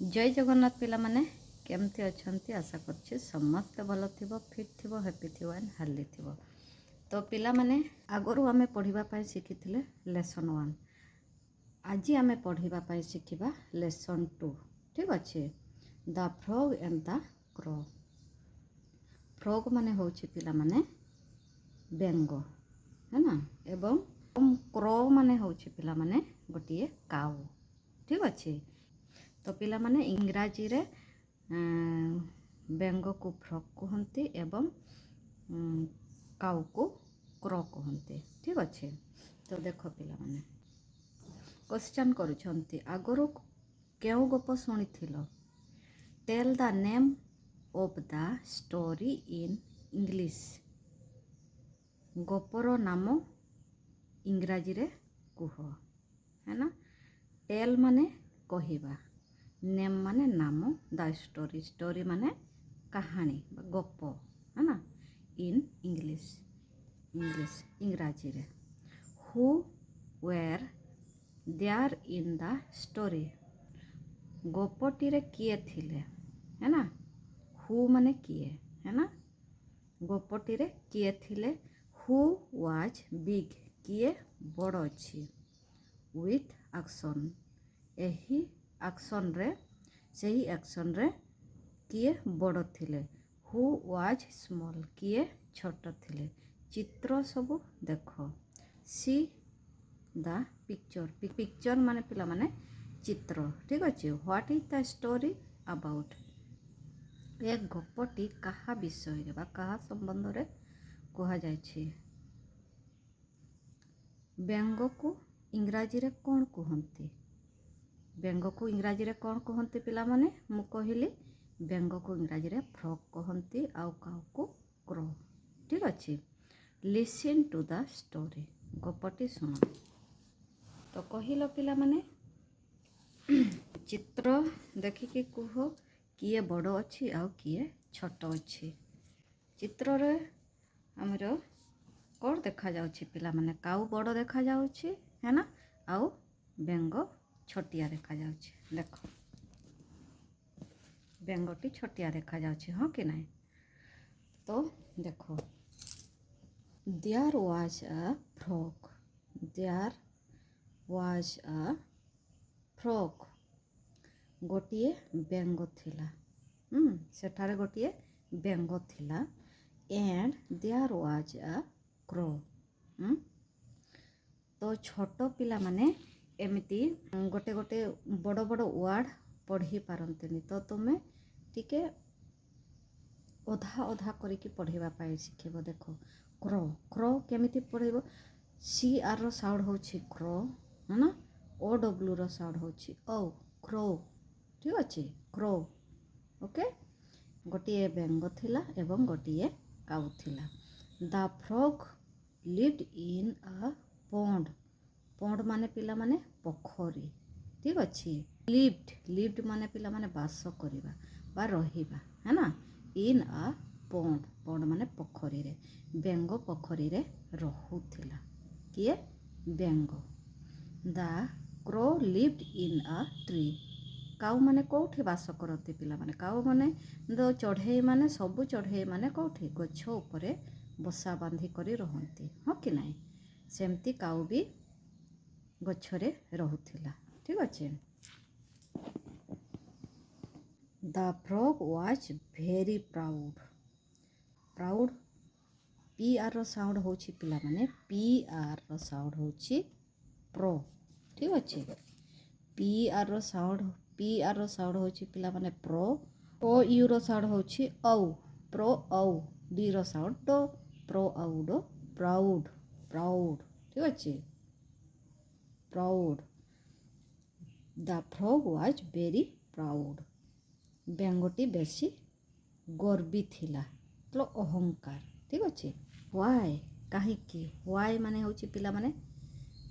जय जगन्नाथ पिला माने केमती अच्छी आशा करछे समस्ते भल थिबो फिट थिबो हैप्पी थिबो एंड हेल्दी थिबो। तो पिला माने आगरू आमे पढ़िबा पाई शिखिथिले लेसन 1। आज आमे पढ़िबा पाई शिखिबा लेसन 2। ठीक अच्छे। The frog and the crow. Frog माने होछि पिला माने बेंगो है ना, एवं क्रो माने होछि पिला माने गोटिए काऊ। ठीक अच्छे। तो पिला माने इंग्राजी रे बेंगो को फ्रॉग कहते एवं काऊ को क्रो कहते। ठीक अच्छे। तो देख पिला माने क्वेश्चन करूछंती आगरो केउ गप शुणिथिलो। Tell the name of the story in English. गपर नाम इंग्राजी रे कुह है ना। टेल माने कहिबा, नेम माने नाम, द स्टोरी स्टोरी माने कहानी गप है ना। इन इंग्लिश इंग्राजी रे। Who were there in the story. गपटी रे किए थिले है ना। हु माने किए है ना। गपटी रे किए थिले। हु वाज बिग किए बड़ अछि। विथ एक्शन एही एक्शन रे सही एक्शन रे किए बड़ थिले। हु वाज स्मॉल किए छोट थिले। चित्र सब देख। सी द पिक्चर पिक्चर माने पिला माने चित्र। ठीक अच्छे। What is the story about. एक गपटी कहा विषय रे बा कहा संबंध रे कहा जाय छी। बेंगो को इंग्राजी रे कौन कहते। बेंगो को इंग्राजी रे कौन कहते पिला माने मु कहली बेंगो को इंग्राजी रे फ्रॉग कहते आउ काउ को क्रो। ठीक अच्छे। लिसन टू द स्टोरी गपटी सुन। तो कहिलो पिला माने चित्र देखिके कुह किए बड़ अच्छी आउ किए छोट अच्छी। चित्र रे हमर कौन देखा जाउछि पिला माने काउ बड़ देखा जाउछि है ना, आउ बेंगो छोटिया देखा जाउछि। देखो बेंगोटी छोटिया देखा जाउछि हाँ कि नहीं। तो देखो there was a frog. There was a frog गोटिए बेंगो थिला। सेठारे गोटिए बेंगो थिला। And there was a crow. तो छोट पिला माने एमती गोटे गोटे बड़ बड़ वर्ड पढ़ी पारंतनी। तो तुम्हें टिके अधा अधा करके पढ़ाइबा पाई शिखेब। देखो क्रो क्रो केमिति पढ़ेब। सी आर रो साउंड होछि क्रो है ना। ओ डब्ल्यू रो साउंड होछि ओ क्रो। ठीक अच्छे। Crow okay. गोटिए बेंगो थिला एवं गोटिए काऊ थिला। The frog lived in a pond. Pond माने पिला माने पोखरी। ठीक अच्छे। लिव्ड माने पिला माने बास करिबा बा रहिबा है ना। इन अ पॉन्ड पॉन्ड माने पोखरी रे। बेंगो पोखरी रे रहुथिला। किए बेंगो। The crow lived in a tree. काऊ माने कोठी बास करते पिला माने। काऊ माने दो चढ़ई माने सबु चढ़ई माने कोठी गछ उपरे बसा बांधी करी रहंती हाँ कि नहीं। सेमती काऊ भी गछरे रहुथिला। ठीक अच्छे। The frog was very proud. Proud P R रो साउंड होछि पिला माने पी आर रो साउंड होछि प्रो। ठीक अच्छे। पी आर रो साउंड होछि पिला माने प्रो। ओ यू रो साउंड होछि औ प्रो औ। डी रो साउंड डो प्रो औ डो प्राउड प्राउड। ठीक अच्छे। Proud. The frog was very proud. बेंगोटी बेसी गर्वी थिला तो अहंकार। ठीक अच्छे। व्हाई काहीकि। व्हाई माने होछि पिला माने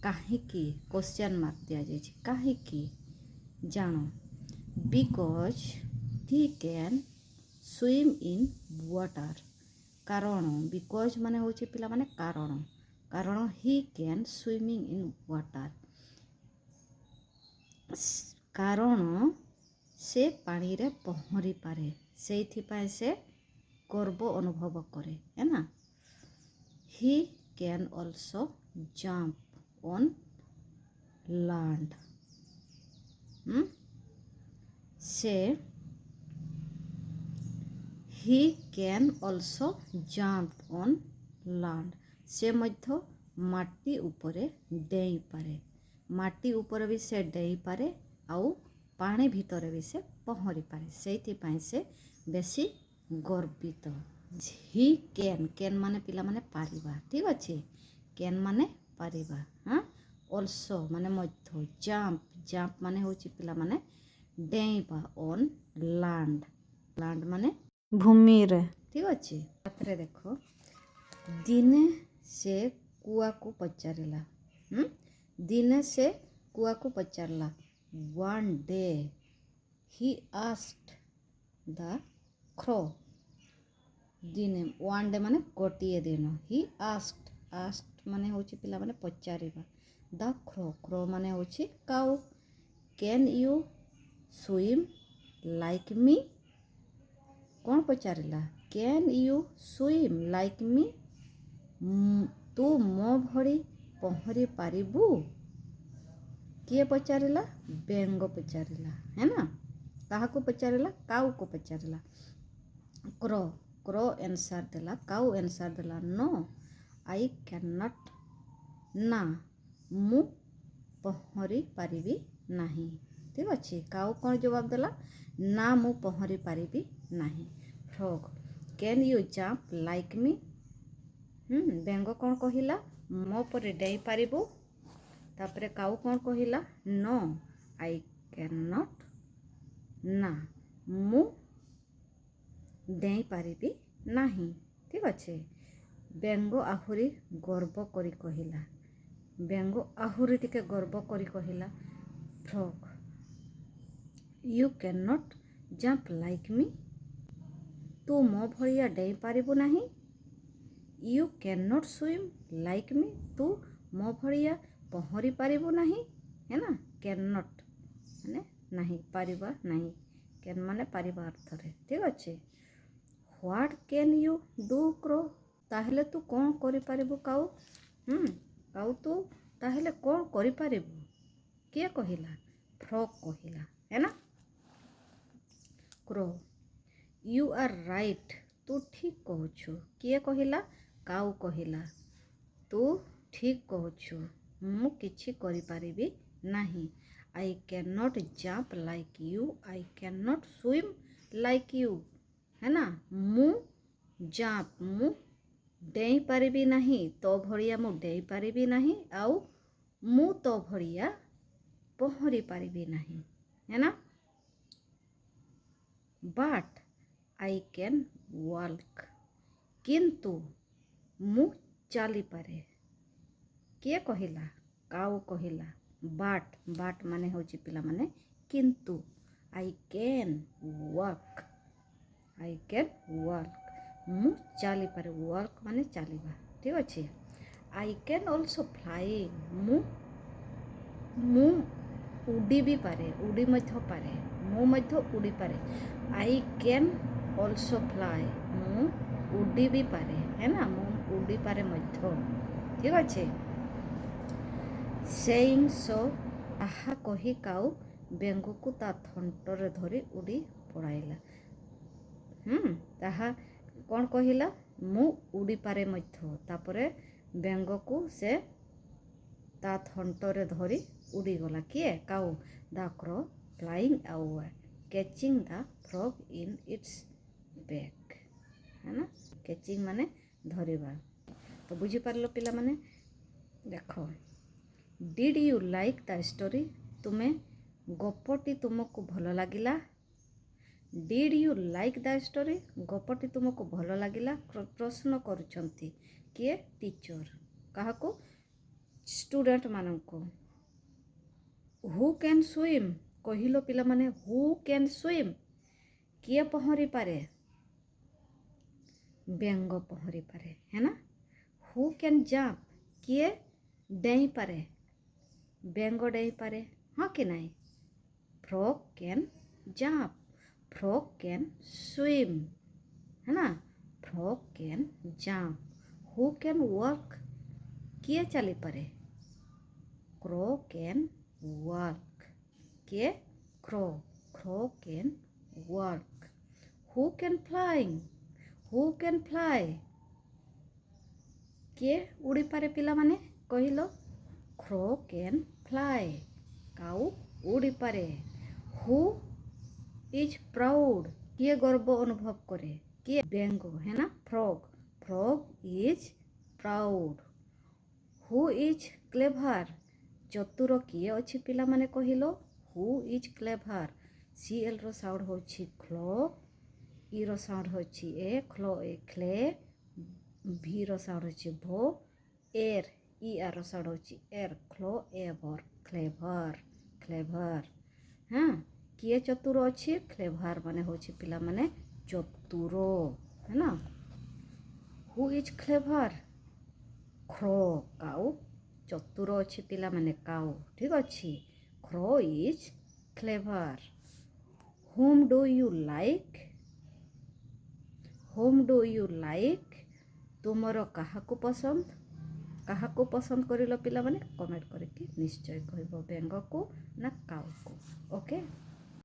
काहीकि क्वेश्चन मार्क दिया जाय छी। काहीकि जानो। Because he can swim in water. कारण बिकॉज माने होछि पिला माने कारण। कारण he can swimming in water कारण से पानी रे पहरी पारे से से गर्व अनुभव करे है ना। He can also jump on land. से he can also jump on land. से मध्य माटी उपरे डेई पारे। माटी उपरे भी से डेई पारे आउ पानी भितर भी से पहरी पारे से बेसी गर्वित। ही कैन कैन माने पिला माने पारिबा ठीक अच्छे। कैन माने पारिबा हाँ। ऑल्सो माने मध्य जंप जंप माने होची पिला माने डेइबा ऑन लैंड लैंड माने भूमि रे ठीक अच्छे। तापरे देखो दिने से कुआ को पचारिला। दिने से कुआ को पचारला। One day he asked the crow। दिने one day माने गोटिए दिन। he asked माने होची पिला माने पचारिबा। the crow माने होची काऊ। can you swim like me। कौन पचारिला can you swim like me। तू मो भड़ी पहरी पारिबू। किए पचारिला बेंग पचारिला है ना। कहा को पचारिला काऊ को पचारिला। क्रो क्रो आंसर देला काऊ आंसर देला नो आई कैन नॉट ना मु पहरी पारिबी नहीं ठीक अच्छे। काऊ कौन जवाब देला ना मु पहरी पारिबी नहीं। Frog can you jump like me. बेंग कौन कहिला मो पर डेई पारिबू। तापरे काऊ कौन कहिला नो आई कैन नॉट ना मु डेई पारिबी नहीं ठीक अच्छे। बेंग आहुरी गर्व करी कहिला। बेंग आहुरी टिके गर्व करी कहिला frog you can not jump like मी। तू मो भलिया डेई पारिबू नहीं। You can not swim like me. तू मो भलिया पहरी पारिबू नहीं है ना। कैन नॉट माने नहीं पारिबा नहीं। कैन माने पारिबा अर्थ रे ठीक अच्छे। What can you do crow. ताहले तू कौन करि पारिबू काऊ। काऊ तू ताहले कौन करि पारिबू। किए कहिला फ्रॉग कहिला है ना। Crow you are right. तू ठीक कहूछु। किए कहिला काऊ कहिला तू ठीक कहूछु मु किछि करि पारिबी नहीं। I can not jump like you. I can not swim like you है ना। मु जंप मु डेई पारिबी नहीं तो भड़िया मु डेई पारिबी नहीं आउ मु तो भड़िया पहरी पारिबी नहीं है ना। But I can walk. किंतु मु चली पारे। किए कहिला काऊ कहिला बाट बाट माने होची पिला माने किंतु। आई कैन वॉक मु चली पारे। वॉक माने चलीबा ठीक अच्छे। I can also fly. मु उड़ी भी पारे उड़ी मध्य पारे मु मध्य उड़ी पारे। आई कैन ऑल्सो फ्लाई मु उड़ी भी पारे है ना। मु उड़ी पारे मध्य ठीक अच्छे। सेइंग सो आहा कही काऊ बेंग को ता थंटर धरी उड़ी पड़ाइला। ताहा कौन कहिला मु उड़ी पारे मध्य। तापरे बेंग को से ता थंटर धरी उड़ी गला। किए काऊ the crow flying away catching the frog in its back है ना। कैचिंग माने धरिबा। तो बुझी पारलो पिला माने देखो did you like the story. तुम्हें गपटी तुमको भल लगिला। Did you like the story गपटी तुमको भल लगिला। प्रश्न करुछंती किए टीचर कहा को स्टूडेंट माननको। हु कैन स्विम कहिलो पिला माने हु कैन स्विम किए पहरी पारे बेंग पहरी पारे है ना। हु कैन जंप किए डेई पारे बेंग डेई पारे हाँ कि नहीं। Frog can jump. Frog can swim. है ना? Frog can jump. Who can walk? किए चली परे? Crow can walk. किए? Crow. Crow can walk. Who can fly? Who can fly? किए उड़ी पारे पिला माने कहिलो? Crow can fly. काऊ उड़ी पारे. Who is proud? किए गर्व अनुभव करे? किए? बेंगो है ना? Frog. Frog is proud. Who is clever? चतुर किए अच्छी पिला माने कहिलो? Who is clever? CL रो साउंड होछि क्लो, ई रो साउंड होछि ए, क्लो ए क्ले, भी रो साउंड होछि भो, एर ई आर रो साउंड होछि एर, क्लो एवर, क्लेवर, क्लेवर. हाँ किए चतुर अच्छी? क्लेवर माने होछि पिला माने चतुर है ना? Who is clever? Crow. काऊ चतुर अच्छी पिला माने काऊ. ठीक अच्छी. Crow is clever. Whom do you like? Whom do you like? तुमरो काहाकू पसंद? काहाकू पसंद करिलो पिला माने कमेंट करके निश्चय कहबो. बेंग को ना काऊ को. ओके.